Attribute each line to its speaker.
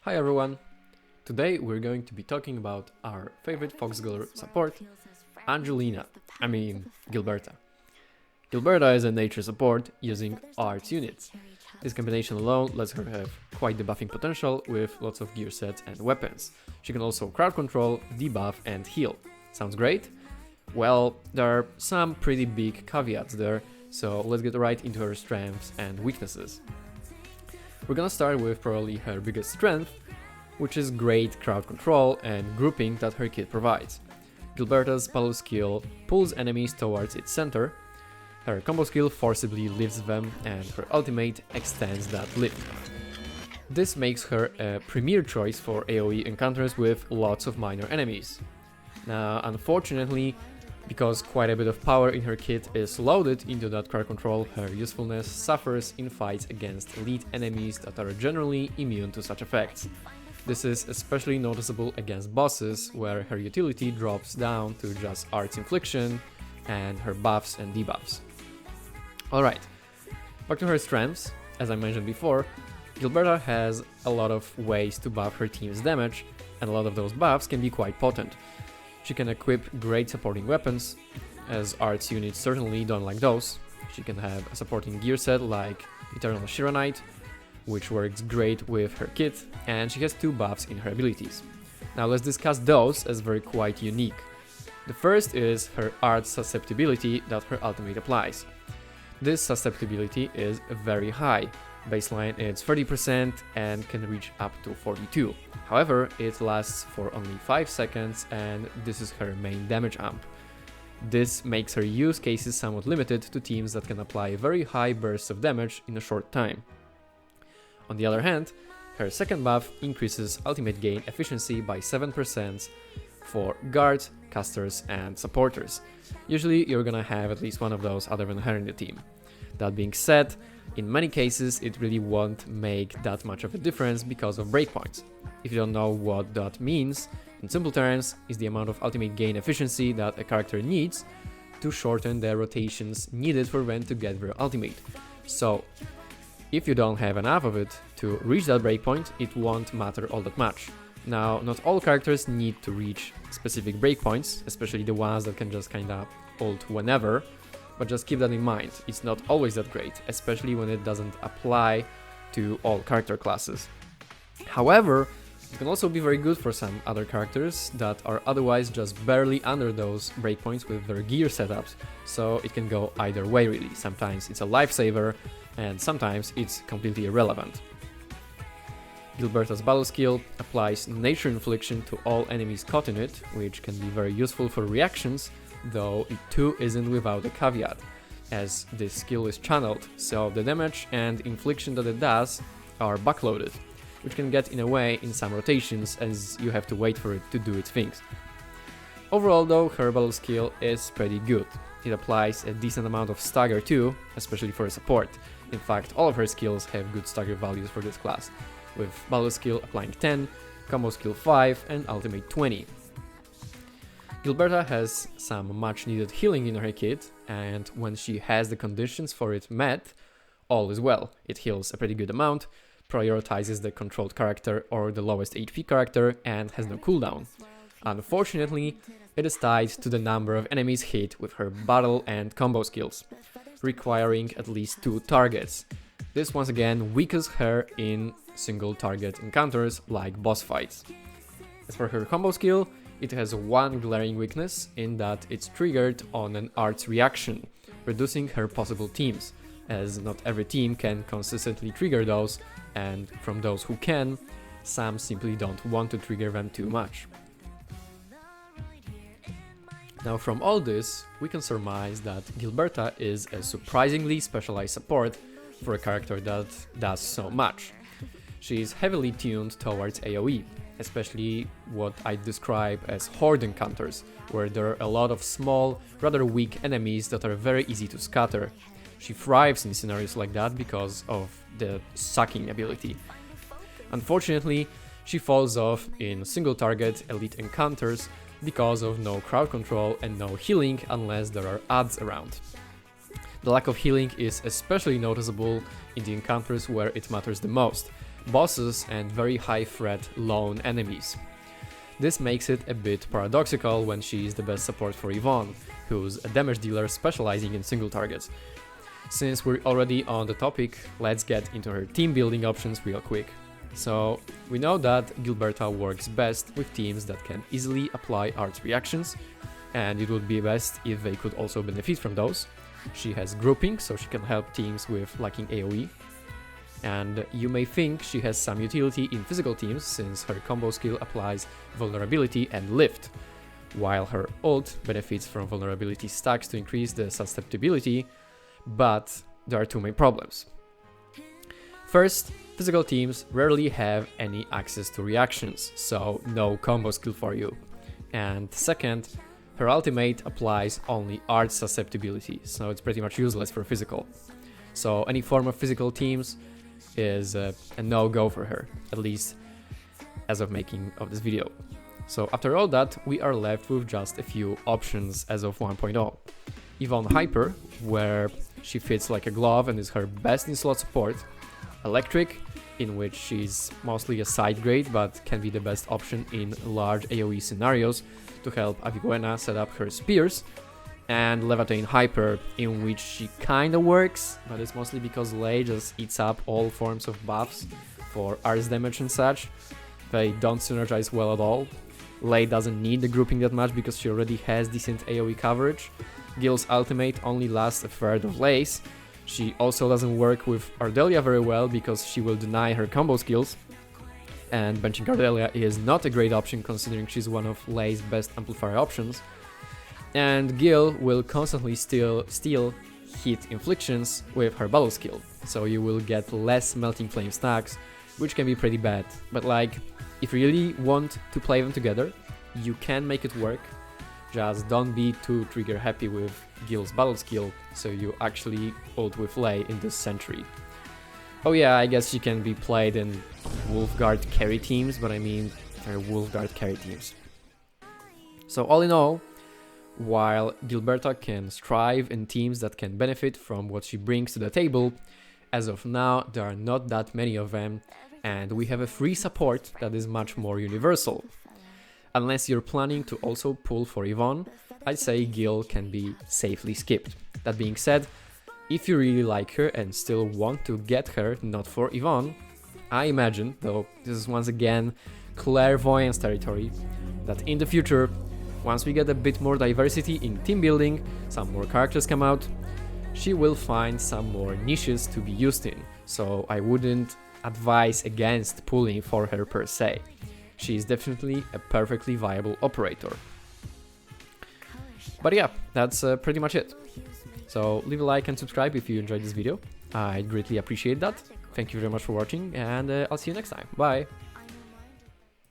Speaker 1: Hi everyone! Today we're going to be talking about our favorite Foxglove support, Angelina, Gilberta. Gilberta is a nature support using arts units. This combination alone lets her have quite the buffing potential with lots of gear sets and weapons. She can also crowd control, debuff and heal. Sounds great? Well, there are some pretty big caveats there, so let's get right into her strengths and weaknesses. We're gonna start with probably her biggest strength, which is great crowd control and grouping that her kit provides. Gilberta's battle skill pulls enemies towards its center, her combo skill forcibly lifts them, and her ultimate extends that lift. This makes her a premier choice for AoE encounters with lots of minor enemies. Now, unfortunately, because quite a bit of power in her kit is loaded into that crowd control, her usefulness suffers in fights against elite enemies that are generally immune to such effects. This is especially noticeable against bosses, where her utility drops down to just arts infliction and her buffs and debuffs. Alright, back to her strengths. As I mentioned before, Gilberta has a lot of ways to buff her team's damage, and a lot of those buffs can be quite potent. She can equip great supporting weapons, as arts units certainly don't like those. She can have a supporting gear set like Eternal Knight, which works great with her kit, and she has 2 buffs in her abilities. Now let's discuss those as very quite unique. The first is her art susceptibility that her ultimate applies. This susceptibility is very high. Baseline is 30% and can reach up to 42. However, it lasts for only 5 seconds and this is her main damage amp. This makes her use cases somewhat limited to teams that can apply very high bursts of damage in a short time. On the other hand, her second buff increases ultimate gain efficiency by 7% for guards, casters and supporters. Usually you're gonna have at least one of those other than her in the team. That being said, in many cases it really won't make that much of a difference because of breakpoints. If you don't know what that means, in simple terms, is the amount of ultimate gain efficiency that a character needs to shorten the rotations needed for them to get their ultimate. So, if you don't have enough of it to reach that breakpoint, it won't matter all that much. Now, not all characters need to reach specific breakpoints, especially the ones that can just kinda ult whenever, but just keep that in mind, it's not always that great, especially when it doesn't apply to all character classes. However, it can also be very good for some other characters that are otherwise just barely under those breakpoints with their gear setups, so it can go either way really. Sometimes it's a lifesaver, and sometimes it's completely irrelevant. Gilberta's battle skill applies nature infliction to all enemies caught in it, which can be very useful for reactions, though it too isn't without a caveat, as this skill is channeled, so the damage and infliction that it does are backloaded, which can get in a way in some rotations as you have to wait for it to do its things. Overall though, her battle skill is pretty good. It applies a decent amount of stagger too, especially for a support. In fact, all of her skills have good stagger values for this class, with battle skill applying 10, combo skill 5 and ultimate 20. Gilberta has some much needed healing in her kit, and when she has the conditions for it met, all is well. It heals a pretty good amount, prioritizes the controlled character or the lowest HP character, and has no cooldown. Unfortunately, it is tied to the number of enemies hit with her battle and combo skills, requiring at least 2 targets. This once again weakens her in single target encounters like boss fights. As for her combo skill, it has one glaring weakness in that it's triggered on an arts reaction, reducing her possible teams, as not every team can consistently trigger those, and from those who can, some simply don't want to trigger them too much. Now from all this, we can surmise that Gilberta is a surprisingly specialized support for a character that does so much. She is heavily tuned towards AoE, especially what I describe as horde encounters, where there are a lot of small, rather weak enemies that are very easy to scatter. She thrives in scenarios like that because of the sucking ability. Unfortunately, she falls off in single target elite encounters because of no crowd control and no healing unless there are adds around. The lack of healing is especially noticeable in the encounters where it matters the most, bosses and very high threat lone enemies. This makes it a bit paradoxical when she is the best support for Yvonne, who's a damage dealer specializing in single targets. Since we're already on the topic, let's get into her team building options real quick. So, we know that Gilberta works best with teams that can easily apply arts reactions, and it would be best if they could also benefit from those. She has grouping, so she can help teams with lacking AoE. And you may think she has some utility in physical teams, since her combo skill applies vulnerability and lift, while her ult benefits from vulnerability stacks to increase the susceptibility, but there are two main problems. First, physical teams rarely have any access to reactions, so no combo skill for you. And second, her ultimate applies only art susceptibility, so it's pretty much useless for physical. So any form of physical teams is a no-go for her, at least as of making of this video. So after all that, we are left with just a few options as of 1.0. Yvonne Hyper, where she fits like a glove and is her best in slot support. Electric, in which she's mostly a side grade but can be the best option in large AoE scenarios to help Aviguena set up her spears. And Leviathan Hyper, in which she kinda works, but it's mostly because Lei just eats up all forms of buffs for arts damage and such. They don't synergize well at all. Lei doesn't need the grouping that much because she already has decent AoE coverage. Gil's ultimate only lasts a third of Lei's. She also doesn't work with Ardelia very well because she will deny her combo skills. And benching Ardelia is not a great option considering she's one of Lei's best amplifier options. And Gil will constantly steal hit inflictions with her battle skill, so you will get less melting flame stacks, which can be pretty bad. But like, if you really want to play them together, you can make it work. Just don't be too trigger happy with Gil's battle skill, so you actually ult with Lei in this century. Oh yeah, I guess she can be played in Wolfguard carry teams, but I mean, they're Wolfguard carry teams. So all in all, while Gilberta can strive in teams that can benefit from what she brings to the table, as of now there are not that many of them, and we have a free support that is much more universal. Unless you're planning to also pull for Yvonne, I'd say Gil can be safely skipped. That being said, if you really like her and still want to get her not for Yvonne, I imagine, though this is once again clairvoyance territory, that in the future, once we get a bit more diversity in team building, some more characters come out, she will find some more niches to be used in, so I wouldn't advise against pulling for her per se. She is definitely a perfectly viable operator. But yeah, that's pretty much it. So leave a like and subscribe if you enjoyed this video. I'd greatly appreciate that. Thank you very much for watching, and I'll see you next time. Bye!